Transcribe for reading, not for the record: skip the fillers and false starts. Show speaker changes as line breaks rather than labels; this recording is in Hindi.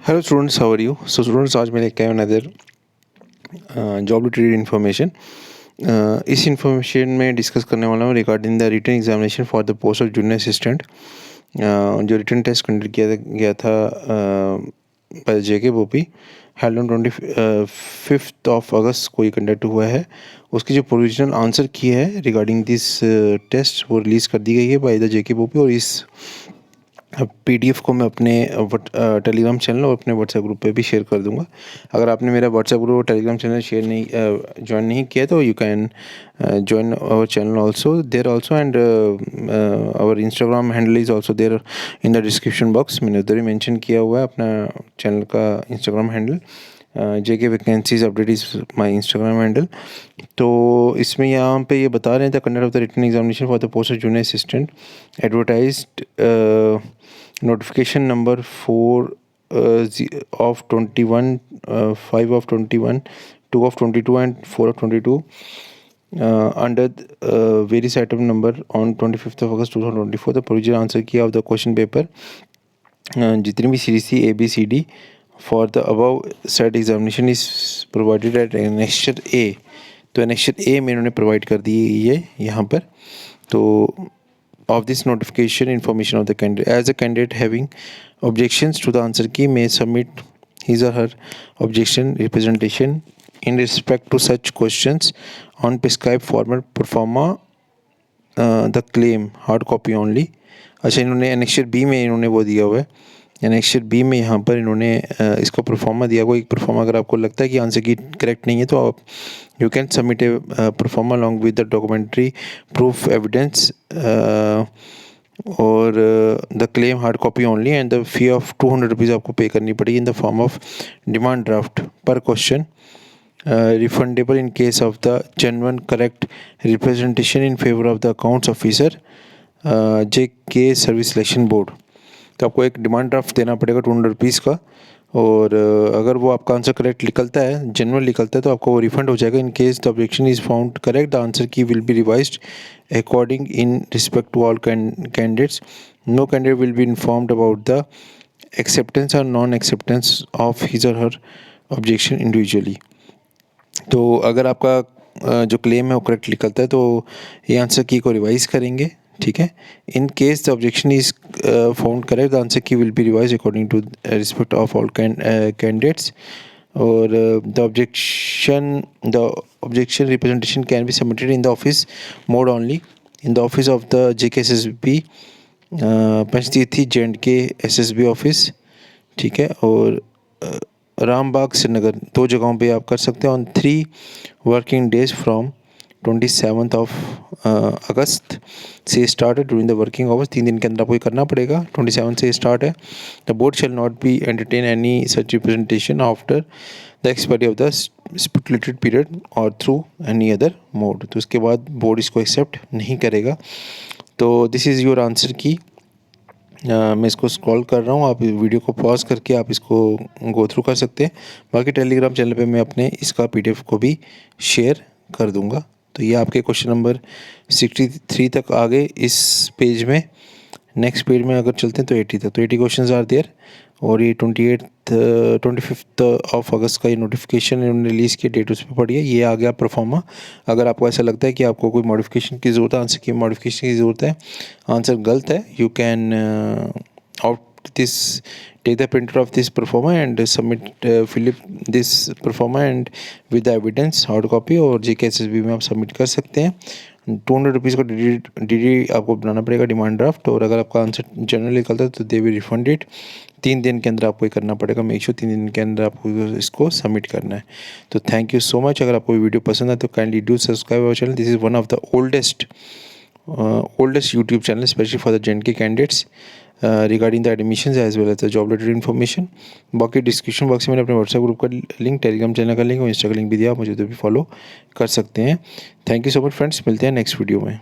Hello students, how are you? So students, आज मैं लेके आया हूँ अनदर जॉब रिलेटेड इन्फॉर्मेशन। इस इंफॉर्मेशन में डिस्कस करने वाला हूँ regarding the written examination for the post of junior assistant. जो रिटन टेस्ट कंडक्ट किया गया था बाय JK बोपी, हेल्ड ऑन 25 ऑफ अगस्त को ये कंडक्ट हुआ है। उसकी जो प्रोविजनल आंसर की है रिगार्डिंग दिस टेस्ट वो रिलीज़ कर दी गई है बाय द JK बोपी, और इस PDF को मैं अपने टेलीग्राम चैनल और अपने व्हाट्सएप ग्रुप पे भी शेयर कर दूंगा। अगर आपने मेरा व्हाट्सएप ग्रुप और टेलीग्राम चैनल ज्वाइन नहीं किया तो you can join our channel also there also, and our Instagram handle is also there in the description box. मैंने उधर ही मेंशन किया हुआ है अपना चैनल का Instagram handle. JK vacancies update is my Instagram handle. तो इसमें यहाँ पे ये बता रहे थे conduct of the written examination for the post of junior assistant advertised notification number 4 of 21, 5 of 21, 2 of 22 and 4 of 22 under various item number on 25th of August 2024. The provisional answer key of the question paper जितनी भी CDC ABCD for the above said examination is provided at annexure A। तो annexure A में इन्होंने प्रोवाइड कर दी है यहाँ पर। तो of this notification information of the candidate, as a candidate having objections to the answer key may submit his or her objection representation in respect to such questions on prescribed format pro forma the claim hard copy only। अच्छा, इन्होंने एनेक्चर B में इन्होंने वो दिया हुआ है। एनेक्चर B में यहाँ पर इन्होंने इसका प्रोफार्मा दिया हुआ। एक प्रोफार्मा अगर आपको लगता है कि आंसर की करेक्ट नहीं है तो आप you can submit a proforma along with the documentary proof evidence और the claim hard copy only, and the fee of 200 rupees आपको पे करनी पड़ेगी in the form of demand draft per question, refundable in case of the genuine correct representation in favor of the accounts officer JK service selection board. तो आपको एक डिमांड ड्राफ्ट देना पड़ेगा 200 रुपीज़ का, और अगर वो आपका आंसर करेक्ट निकलता है, जेन्युइन निकलता है, तो आपको वो रिफंड हो जाएगा। In case the objection is found correct the answer key will be revised according in respect to all candidates. No candidate will be informed about the acceptance और नॉन एक्सेप्टेंस ऑफ हिज और हर ऑब्जेक्शन इंडिविजुअली। तो अगर आपका जो क्लेम है वो करेक्ट निकलता है तो ये आंसर की को रिवाइज करेंगे, ठीक है। In case the objection is found correct the answer key will be revise according to respect of all candidates, और the objection representation can be submitted in the office mode only in the office of the JK SSB Panjtirthi JNK SSB office, ठीक है। और रामबाग श्रीनगर दो जगहों पे आप कर सकते हैं on 3 working days from 27 of अगस्त से स्टार्ट है ड्यूरिंग द वर्किंग आवर्स। 3 दिन के अंदर आपको ये करना पड़ेगा। 27 से स्टार्ट है। The board shall not be entertain any such representation after the expiry of the stipulated period और थ्रू एनी अदर मोड। तो उसके बाद बोर्ड इसको एक्सेप्ट नहीं करेगा। तो दिस इज़ योर आंसर की। मैं इसको स्क्रॉल कर रहा हूँ, आप वीडियो को पॉज करके आप इसको गो थ्रू कर सकते हैं। बाकी टेलीग्राम चैनल पे मैं अपने इसका PDF को भी शेयर कर दूँगा। तो ये आपके क्वेश्चन नंबर 63 तक आ गए इस पेज में। नेक्स्ट पेज में अगर चलते हैं तो 80 तक, तो 80 क्वेश्चन आर देयर। और ये 25 ऑफ अगस्त का ये नोटिफिकेशन इन्होंने रिलीज़ किया, डेट उस पर पड़ी है। ये आ गया परफॉर्मा। अगर आपको ऐसा लगता है कि आपको कोई मॉडिफिकेशन की ज़रूरत है, आंसर की मॉडिफिकेशन की ज़रूरत है, आंसर गलत है, you can out this take the printer of this proforma and submit fill up this proforma and with the evidence hard copy, और JK SSB में आप सबमिट कर सकते हैं। 200 रुपीज़ का DD आपको बनाना पड़ेगा डिमांड ड्राफ्ट, और अगर आपका आंसर जनरल निकलता है तो दे विल रिफंड इट। 3 दिन के अंदर आपको ये करना पड़ेगा। मेक श्योर 3 दिन के अंदर आपको इसको सबमिट करना है। तो थैंक यू सो मच। अगर आपको वीडियो पसंद है तो kindly do subscribe our channel. This is one of the oldest YouTube channel especially for the JNK candidates regarding the admissions as well as the job related information। बाकी डिस्क्रिप्शन बॉक्स में मैंने अपने व्हाट्सएप ग्रुप का लिंक, टेलीग्राम चैनल का लिंक और इंस्टा का लिंक भी दिया, आप मुझे तो भी फॉलो कर सकते हैं। Thank you so much friends, मिलते हैं नेक्स्ट वीडियो में।